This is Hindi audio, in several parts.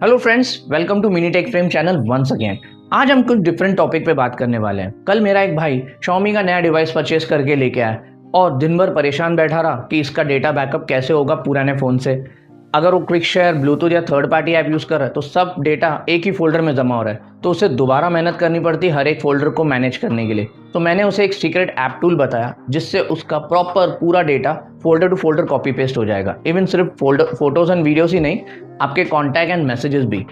Hello friends, welcome to mini tech frame channel once again. आज हम कुछ डिफरेंट टॉपिक पे बात करने वाले हैं। कल मेरा एक भाई Xiaomi का नया डिवाइस परचेस करके लेके आया और दिन भर परेशान बैठा रहा कि इसका डेटा बैकअप कैसे होगा पुराने फ़ोन से। अगर वो क्विक शेयर, ब्लूटूथ या थर्ड पार्टी ऐप यूज़ कर रहा है तो सब डेटा एक ही फोल्डर में जमा हो रहा है, तो उसे दोबारा मेहनत करनी पड़ती है हर एक फोल्डर को मैनेज करने के लिए। तो मैंने उसे एक सीक्रेट ऐप टूल बताया जिससे उसका प्रॉपर पूरा data folder to folder copy paste हो जाएगा। इवन सिर्फ फोल्डर फोटोज़ एंड वीडियोज़ ही नहीं, आपके कॉन्टैक्ट एंड मैसेजेस भी।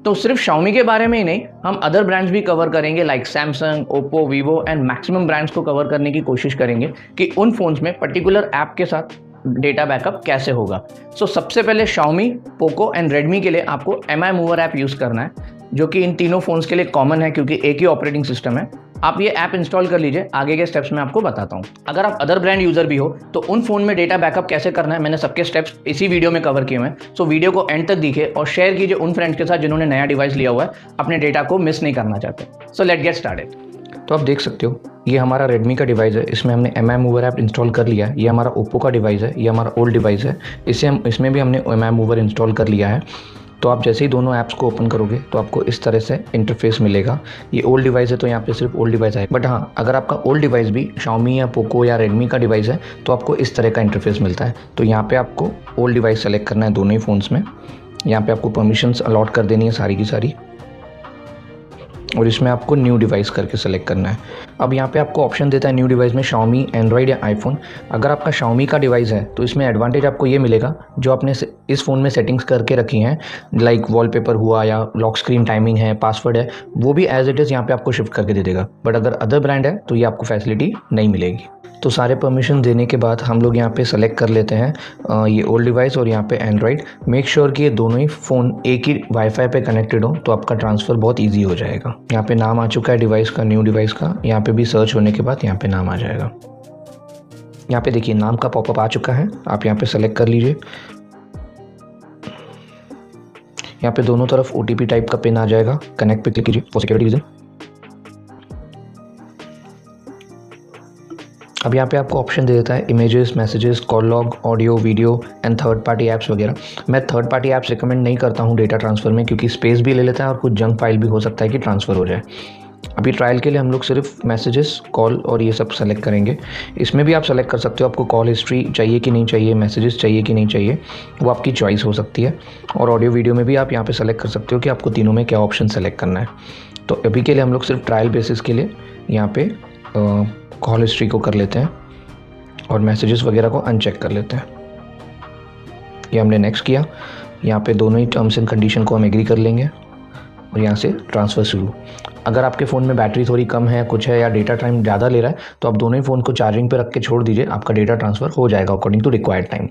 तो सिर्फ Xiaomi के बारे में ही नहीं, हम अदर ब्रांड्स भी कवर करेंगे like Samsung, Oppo, Vivo and maximum brands को कवर करने की कोशिश करेंगे कि उन फोन्स में पर्टिकुलर ऐप के साथ डेटा बैकअप कैसे होगा। सबसे पहले Xiaomi, पोको एंड रेडमी के लिए आपको MI मूवर ऐप यूज़ करना है, जो कि इन तीनों फ़ोन्स के लिए कॉमन है क्योंकि एक ही ऑपरेटिंग सिस्टम है। आप ये ऐप इंस्टॉल कर लीजिए, आगे के स्टेप्स मैं आपको बताता हूँ। अगर आप अदर ब्रांड यूज़र भी हो तो उन फ़ोन में डेटा बैकअप कैसे करना है, मैंने सबके स्टेप्स इसी वीडियो में कवर किए हुए हैं। वीडियो को एंड तक दिखे और शेयर कीजिए उन फ्रेंड्स के साथ जिन्होंने नया डिवाइस लिया हुआ है, अपने डेटा को मिस नहीं करना चाहते। Let get started. तो आप देख सकते हो, ये हमारा रेडमी का डिवाइस है, इसमें हमने MI मूवर ऐप इंस्टॉल कर लिया है। ये हमारा ओप्पो का डिवाइस है, ये हमारा ओल्ड डिवाइस है, इसमें भी हमने MI मूवर इंस्टॉल कर लिया है। तो आप जैसे ही दोनों ऐप्स को ओपन करोगे तो आपको इस तरह से इंटरफेस मिलेगा। ये ओल्ड डिवाइस है तो यहाँ पे सिर्फ ओल्ड डिवाइस है, बट हाँ, अगर आपका ओल्ड डिवाइस भी Xiaomi या पोको या रेडमी का डिवाइस है तो आपको इस तरह का इंटरफेस मिलता है। तो यहाँ पे आपको ओल्ड डिवाइस सेलेक्ट करना है दोनों ही फ़ोन्स में। यहाँ पे आपको परमिशंस अलॉट कर देनी है सारी की सारी, और इसमें आपको न्यू डिवाइस करके सेलेक्ट करना है। अब यहाँ पे आपको ऑप्शन देता है न्यू डिवाइस में Xiaomi, एंड्रॉयड या आईफोन। अगर आपका Xiaomi का डिवाइस है तो इसमें एडवांटेज आपको ये मिलेगा, जो आपने इस फ़ोन में सेटिंग्स करके रखी हैं लाइक वॉलपेपर हुआ या लॉक स्क्रीन टाइमिंग है, पासवर्ड है, वो भी एज इट इज़ यहाँ पे आपको शिफ्ट करके दे देगा। बट अगर अदर ब्रांड है तो ये आपको फैसिलिटी नहीं मिलेगी। तो सारे परमिशन देने के बाद हम लोग यहाँ पे सेलेक्ट कर लेते हैं ये ओल्ड डिवाइस और यहाँ पे एंड्रॉयड। मेक श्योर कि ये दोनों ही फ़ोन एक ही वाईफाई पे कनेक्टेड हो तो आपका ट्रांसफ़र बहुत इजी हो जाएगा। यहाँ पे नाम आ चुका है डिवाइस का, न्यू डिवाइस का। यहाँ पे भी सर्च होने के बाद यहाँ पे नाम आ जाएगा। यहाँ पे देखिए नाम का पॉपअप आ चुका है, आप यहाँ पे सेलेक्ट कर लीजिए। यहाँ पे दोनों तरफ OTP टाइप का पिन आ जाएगा, कनेक्ट पे क्लिक कीजिए फॉर सिक्योरिटी रीजन। अब यहाँ पे आपको ऑप्शन दे देता है images, messages, call log, audio, video and third party apps वगैरह। मैं थर्ड पार्टी ऐप्स रिकमेंड नहीं करता हूँ डेटा ट्रांसफ़र में, क्योंकि स्पेस भी ले लेता है और कुछ जंक फाइल भी हो सकता है कि ट्रांसफ़र हो जाए। अभी ट्रायल के लिए हम लोग सिर्फ मैसेजेस, कॉल और ये सब सेलेक्ट करेंगे। इसमें भी आप सेलेक्ट कर सकते हो आपको कॉल हिस्ट्री चाहिए कि नहीं चाहिए, मैसेजेस चाहिए कि नहीं चाहिए, वो आपकी चॉइस हो सकती है। और ऑडियो वीडियो में भी आप यहाँ पे सेलेक्ट कर सकते हो कि आपको तीनों में क्या ऑप्शन सेलेक्ट करना है। तो अभी के लिए हम लोग सिर्फ ट्रायल बेसिस के लिए यहाँ पे कॉल हिस्ट्री को कर लेते हैं और मैसेजेस वगैरह को अनचेक कर लेते हैं। ये हमने नेक्स्ट किया। यहाँ पे दोनों ही टर्म्स एंड कंडीशन को हम एग्री कर लेंगे और यहाँ से ट्रांसफ़र शुरू। अगर आपके फ़ोन में बैटरी थोड़ी कम है, कुछ है, या डेटा टाइम ज़्यादा ले रहा है तो आप दोनों ही फ़ोन को चार्जिंग पे रख के छोड़ दीजिए, आपका डेटा ट्रांसफ़र हो जाएगा अकॉर्डिंग टू रिक्वायर्ड टाइम।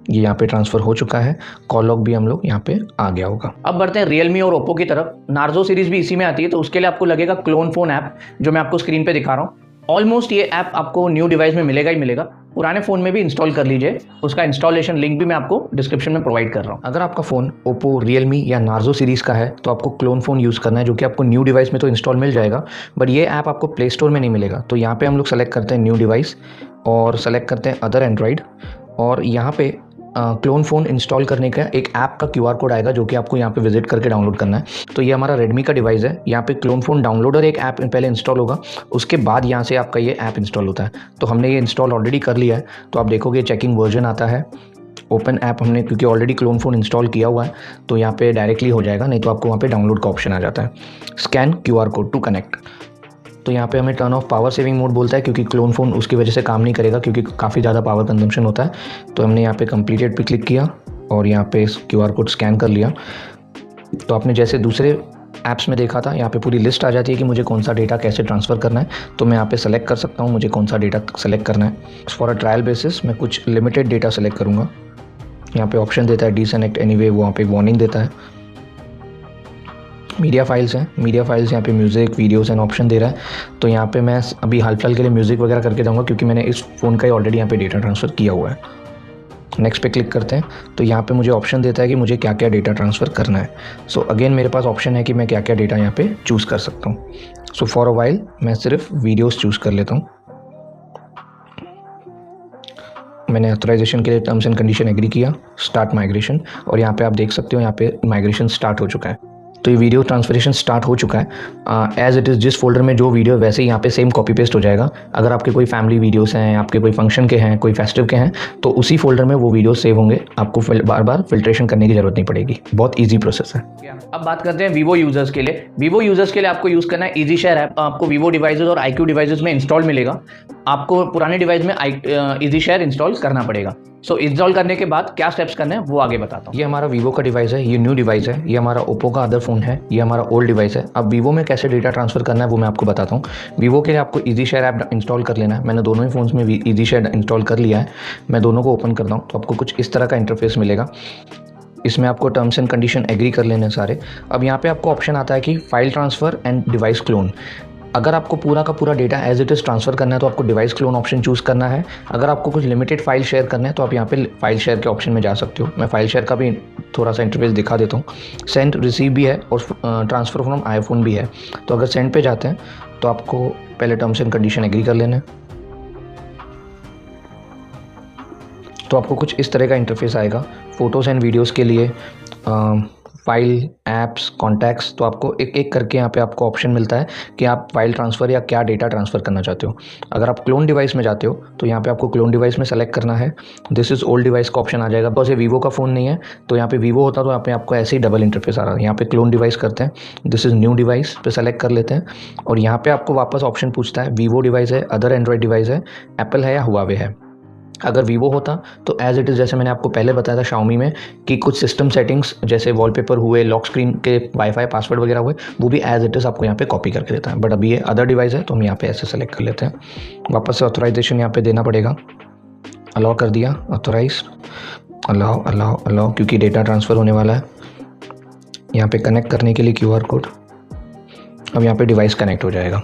ये यहाँ पे ट्रांसफ़र हो चुका है, कॉल लॉग भी हम लोग यहाँ पे आ गया होगा। अब बढ़ते हैं Realme और ओप्पो की तरफ। नार्जो सीरीज़ भी इसी में आती है, तो उसके लिए आपको लगेगा क्लोन फ़ोन ऐप, जो मैं आपको स्क्रीन पे दिखा रहा हूँ। ऑलमोस्ट ये ऐप आपको न्यू डिवाइस में मिलेगा ही मिलेगा, पुराने फ़ोन में भी इंस्टॉल कर लीजिए। उसका इंस्टॉलेशन लिंक भी मैं आपको डिस्क्रिप्शन में प्रोवाइड कर रहा हूँ। अगर आपका फ़ोन ओप्पो, Realme या नार्जो सीरीज़ का है तो आपको क्लोन फ़ोन यूज़ करना है, जो कि आपको न्यू डिवाइस में तो इंस्टॉल मिल जाएगा, बट ये ऐप आपको प्ले स्टोर में नहीं मिलेगा। तो यहाँ पे हम लोग सेलेक्ट करते हैं न्यू डिवाइस और सेलेक्ट करते हैं अदर एंड्रॉयड, और यहाँ पे क्लोन फ़ोन इंस्टॉल करने का एक ऐप का QR कोड आएगा, जो कि आपको यहाँ पे विजिट करके डाउनलोड करना है। तो ये हमारा रेडमी का डिवाइस है, यहाँ पे क्लोन फ़ोन डाउनलोडर एक ऐप पहले इंस्टॉल होगा, उसके बाद यहाँ से आपका ये ऐप इंस्टॉल होता है। तो हमने ये इंस्टॉल ऑलरेडी कर लिया है, तो आप देखोगे चेकिंग वर्जन आता है। ओपन ऐप हमने क्योंकि ऑलरेडी क्लोन फ़ोन इंस्टॉल किया हुआ है तो यहाँ पे डायरेक्टली हो जाएगा, नहीं तो आपको वहाँ पे डाउनलोड का ऑप्शन आ जाता है। Scan QR code to connect. तो यहाँ पे हमें turn off power saving mode बोलता है, क्योंकि क्लोन फ़ोन उसकी वजह से काम नहीं करेगा, क्योंकि काफ़ी ज़्यादा पावर कंजम्पशन होता है। तो हमने यहाँ पे कंप्लीटेड पे क्लिक किया और यहाँ पे QR कोड स्कैन कर लिया। तो आपने जैसे दूसरे ऐप्स में देखा था, यहाँ पे पूरी लिस्ट आ जाती है कि मुझे कौन सा डेटा कैसे ट्रांसफ़र करना है। तो मैं यहाँ पे सेलेक्ट कर सकता हूँ मुझे कौन सा डेटा सेलेक्ट करना है। फॉर अ ट्रायल बेसिस मैं कुछ लिमिटेड डेटा सेलेक्ट करूँगा। यहाँ पे ऑप्शन देता है डिसकनेक्ट एनीवे, वहाँ पे वार्निंग देता है। मीडिया फाइल्स हैं, मीडिया फाइल्स यहाँ पे म्यूज़िक, वीडियोस एंड ऑप्शन दे रहा है। तो यहाँ पे मैं अभी हाल फिलहाल के लिए म्यूज़िक वगैरह करके जाऊँगा, क्योंकि मैंने इस फ़ोन का ही ऑलरेडी यहाँ पे डेटा ट्रांसफ़र किया हुआ है। नेक्स्ट पे क्लिक करते हैं तो यहाँ पे मुझे ऑप्शन देता है कि मुझे क्या क्या डेटा ट्रांसफ़र करना है। अगेन मेरे पास ऑप्शन है कि मैं क्या क्या डेटा यहाँ पे चूज़ कर सकता हूँ। फॉर अ वाइल मैं सिर्फ वीडियोस चूज़ कर लेता हूँ। मैंने ऑथराइजेशन के लिए टर्म्स एंड कंडीशन एग्री किया, स्टार्ट माइग्रेशन, और यहाँ पे आप देख सकते हो यहाँ पे माइग्रेशन स्टार्ट हो चुका है। तो ये वीडियो ट्रांसफरेशन स्टार्ट हो चुका है। एज इट इज़ जिस फोल्डर में जो वीडियो वैसे ही यहाँ पे सेम कॉपी पेस्ट हो जाएगा। अगर आपके कोई फैमिली वीडियोस हैं, आपके कोई फंक्शन के हैं, कोई फेस्टिव के हैं, तो उसी फोल्डर में वो वीडियो सेव होंगे। आपको बार बार फिल्ट्रेशन करने की जरूरत नहीं पड़ेगी। बहुत ईजी प्रोसेस है। अब बात करते हैं वीवो यूजर्स के लिए। वीवो यूजर्स के लिए आपको यूज़ करना है ईजी शेयर ऐप। आपको वीवो डिवाइसेज और IQ डिवाइसेज में इंस्टॉल मिलेगा। आपको पुराने डिवाइस में ईजी शेयर इंस्टॉल करना पड़ेगा। सो इंस्टॉल करने के बाद क्या स्टेप्स करने हैं वो आगे बताता हूँ। ये हमारा वीवो का डिवाइस है, ये न्यू डिवाइस है। ये हमारा ओप्पो का अदर फ़ोन है, ये हमारा ओल्ड डिवाइस है। अब वीवो में कैसे डेटा ट्रांसफ़र करना है वो मैं आपको बताता हूँ। वीवो के लिए आपको ईजी शेयर ऐप इंस्टॉल कर लेना है। मैंने दोनों ही फ़ोन्स में ईजी शेयर इंस्टॉल कर लिया है। मैं दोनों को ओपन करता हूँ तो आपको कुछ इस तरह का इंटरफेस मिलेगा। इसमें आपको टर्म्स एंड कंडीशन एग्री कर लेने सारे। अब यहाँ पे आपको ऑप्शन आता है कि file transfer and device clone. अगर आपको पूरा का पूरा data as it is transfer करना है तो आपको डिवाइस क्लोन ऑप्शन चूज़ करना है। अगर आपको कुछ लिमिटेड फाइल शेयर करना है तो आप यहाँ पे फाइल शेयर के ऑप्शन में जा सकते हो। मैं फाइल शेयर का भी थोड़ा सा इंटरफेस दिखा देता हूँ। सेंड रिसीव भी है और ट्रांसफ़र फ्रॉम आईफोन भी है। तो अगर सेंड पे जाते हैं तो आपको पहले टर्म्स एंड कंडीशन एग्री कर लेना है। तो आपको कुछ इस तरह का इंटरफेस आएगा। फ़ोटोज़ एंड वीडियोज़ के लिए फाइल, ऐप्स, कॉन्टैक्ट्स, तो आपको एक एक करके यहाँ पे आपको ऑप्शन मिलता है कि आप फाइल ट्रांसफ़र या क्या डेटा ट्रांसफ़र करना चाहते हो। अगर आप क्लोन डिवाइस में जाते हो तो यहाँ पे आपको क्लोन डिवाइस में सेलेक्ट करना है। दिस इज़ ओल्ड डिवाइस का ऑप्शन आ जाएगा। बस ये वीवो का फ़ोन नहीं है, तो यहाँ पे वीवो होता तो यहाँ पे आपको ऐसे ही डबल इंटरफेस आ रहा है। यहाँ पे क्लोन डिवाइस करते हैं, दिस इज़ न्यू डिवाइस पे सेलेक्ट कर लेते हैं और यहाँ पे आपको वापस ऑप्शन पूछता है वीवो डिवाइस है, अदर एंड्रॉइड डिवाइस है, एप्पल है या हुआवे है। अगर वीवो होता तो एज इट इज़ जैसे मैंने आपको पहले बताया था शाओमी में कि कुछ सिस्टम सेटिंग्स जैसे वॉलपेपर हुए, लॉक स्क्रीन के वाईफाई पासवर्ड वगैरह हुए, वो भी एज इट इज़ आपको यहाँ पे कॉपी करके देता है। बट अभी ये अदर डिवाइस है तो हम यहाँ पे ऐसे सेलेक्ट कर लेते हैं। वापस से ऑथराइजेशन यहाँ पे देना पड़ेगा। अलाउ कर दिया, ऑथोराइज, अलाउ अलाउ अलाउ, क्योंकि डेटा ट्रांसफ़र होने वाला है। यहाँ पे कनेक्ट करने के लिए QR कोड। अब यहाँ पे डिवाइस कनेक्ट हो जाएगा।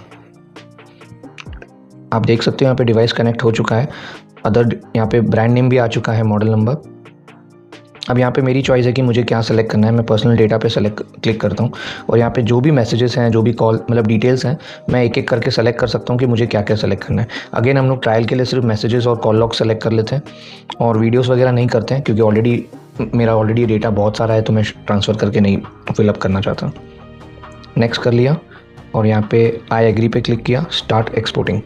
आप देख सकते हो यहाँ पे डिवाइस कनेक्ट हो चुका है। अदर यहाँ पे ब्रांड नेम भी आ चुका है, मॉडल नंबर। अब यहाँ पे मेरी चॉइस है कि मुझे क्या सेलेक्ट करना है। मैं पर्सनल डेटा पे क्लिक करता हूँ और यहाँ पे जो भी मैसेजेस हैं, जो भी कॉल मतलब डिटेल्स हैं, मैं एक एक करके सेलेक्ट कर सकता हूँ कि मुझे क्या क्या सेलेक्ट करना है। अगेन हम लोग ट्रायल के लिए सिर्फ मैसेजेस और कॉल लॉग सेलेक्ट कर लेते हैं और वीडियोज़ वगैरह नहीं करते हैं क्योंकि मेरा ऑलरेडी डेटा बहुत सारा है तो मैं ट्रांसफ़र करके नहीं फिलअप करना चाहता। नेक्स्ट कर लिया और यहाँ पे आई एग्री पे क्लिक किया, स्टार्ट एक्सपोर्टिंग।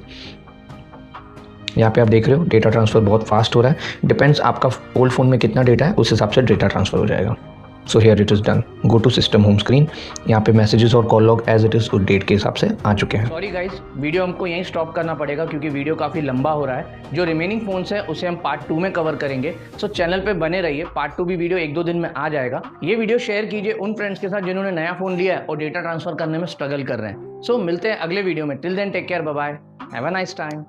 यहाँ पे आप देख रहे हो डेटा ट्रांसफ़र बहुत फास्ट हो रहा है। डिपेंड्स आपका ओल्ड फ़ोन में कितना डेटा है, उस हिसाब से डेटा ट्रांसफ़र हो जाएगा। So here it is done. Go to system home screen. यहाँ पे मैसेजेस और call log as it is उस डेट के हिसाब से आ चुके हैं। सॉरी गाइस, वीडियो हमको यहीं स्टॉप करना पड़ेगा क्योंकि वीडियो काफ़ी लंबा हो रहा है। जो रिमेनिंग फ़ोन्स है उसे हम पार्ट 2 में कवर करेंगे। सो चैनल पर बने रहिए, पार्ट 2 भी वीडियो 1-2 दिन में आ जाएगा। ये वीडियो शेयर कीजिए उन फ्रेंड्स के साथ जिन्होंने नया फ़ोन लिया है और डेटा ट्रांसफ़र करने में स्ट्रगल कर रहे हैं। सो मिलते हैं अगले वीडियो में। Till then take care, bye bye, have a nice time.